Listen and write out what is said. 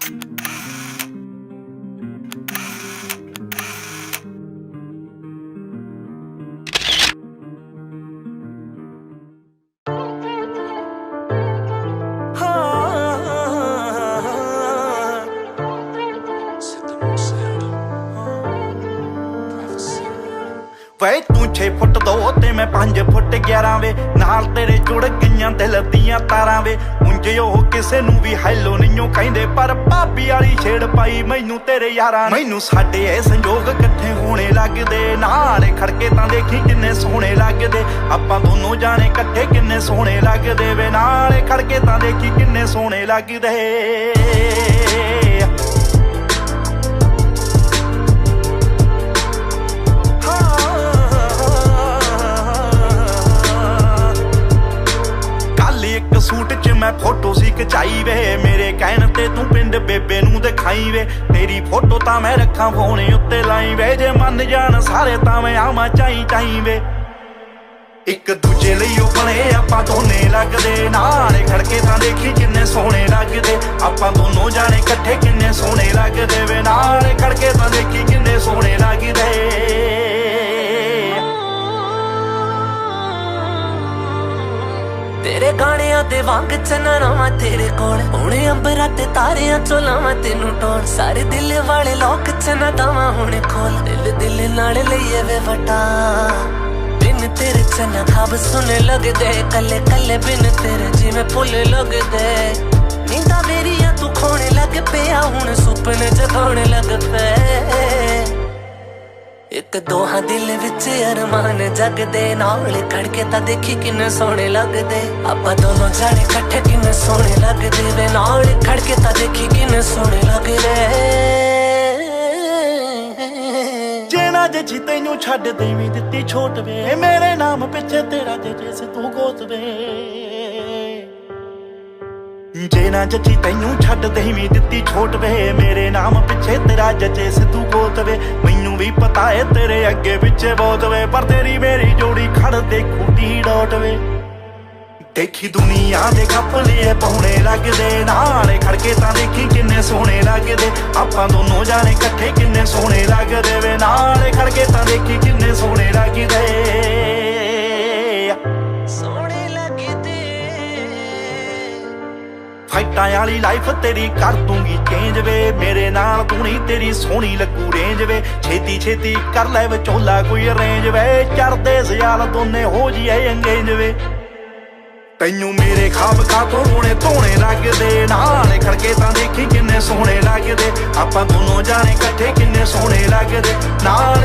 ਵੇ ਤੂੰ 6 ਫੁੱਟ 2 ਤੇ ਮੈਂ 5 ਫੁੱਟ 11 ਵੇ ਨਾਲ ਤੇਰੇ ਜੁੜ ਗਈਆਂ ਦਿਲ ਦੀਆਂ ਤਾਰਾਂ ਵੇ ਉਂਝ ਉਹ ਕਿਸੇ ਨੂੰ ਵੀ ਹੈਲੋ ਨਹੀਂਓ ਕਹਿੰਦੇ ਪਰ ਭਾਬੀ ਵਾਲੀ ਛੇੜ ਪਾਈ ਮੈਨੂੰ ਤੇਰੇ ਯਾਰਾਂ ਮੈਨੂੰ ਸਾਡੇ ਇਹ ਸੰਜੋਗ ਇਕੱਠੇ ਹੋਣੇ ਲੱਗਦੇ ਨਾਲੇ ਖੜਕੇ ਤਾਂ ਦੇਖੀ ਕਿੰਨੇ ਸੋਹਣੇ ਲੱਗਦੇ ਆਪਾਂ ਦੋਨੋਂ ਜਾਣੇ ਇਕੱਠੇ ਕਿੰਨੇ ਸੋਹਣੇ ਲੱਗਦੇ ਵੇ ਨਾਲੇ ਖੜਕੇ ਤਾਂ ਦੇਖੀ ਕਿੰਨੇ ਸੋਹਣੇ ਲੱਗਦੇ सूट च मैं फोटो सी खचाई वे मेरे कहण ते तू पिंड बेबे नू दिखाई वे तेरी फोटो तां मैं रखा फोन उत्ते लाई वे जे मन जान सारे तां मैं आवां चाई चाई वे एक दूजे लई ओ बने आपां दोने लगदे नाले खड़के तां देखी किन्ने सोहणे लगदे आपां दोनों जाने इकट्ठे किन्ने सोहणे लगदे वे नाले खड़के तां देखी किन्ने सोहणे लगदे तेरे गाणियां दे वांग चन्ना मैं तेरे कोल हुणे अंबरां ते तारियां चो लावां तेनू टोल सारे दिल वाले लोक चन्ना दावां हुणे खोल दिल दिल नाल लईए वे वटा बिन तेरे चन्ना खाब सुने लगदे कल्ले कल्ले बिन तेरे जिवें फुल लगदे नींदा मेरियां तू खोणे लग पिया हुण सुपने जगाउण लग पे एक दोहां दिल विच अरमान जगदे नाल खड़के तां देखी किन्ने सोहणे लगदे आपां दोनों जाने इकट्ठे किन्ने सोहणे लगदे वे नाल खड़के तां देखी किन्ने सोहणे लगदे जे ना जची तैनू छड्ड देवी दित्ती छोट वे मेरे नाम पिछे तेरा जे से तू गोत वे जे ना जची तैनू छड्ड देवी दित्ती छोट वे मेरे नाम पिछे तेरा जचे सिद्धू गोत वे मैनू भी पता है तेरे अगे पिछे बहुत वे पर तेरी मेरी जोड़ी खड़ दे खूटी डोट वे देखी दुनिया दे कपले पौने लगदे नाले खड़के तां देखी किन्ने सोहणे लगदे आपां दोनों जाने इकट्ठे किन्ने सोहणे लगदे वे नाले खड़के तां देखी किन्ने सोहणे लगदे फाइटां वाली लाइफ तेरी कर दूंगी चेंज वे मेरे नाल तू नहीं तेरी सोहनी लगू रेंज वे छेती छेती कर ले विचोला कोई अरेंज वे चढ़दे सियाल दोने हो जीए अंगेज वे तैनू मेरे खाब खातों रोने धोने लगदे नाले खड़के तां देखी किन्ने सोहणे लगदे आपां दोनों जाने इकट्ठे किन्ने सोहणे लगदे नाल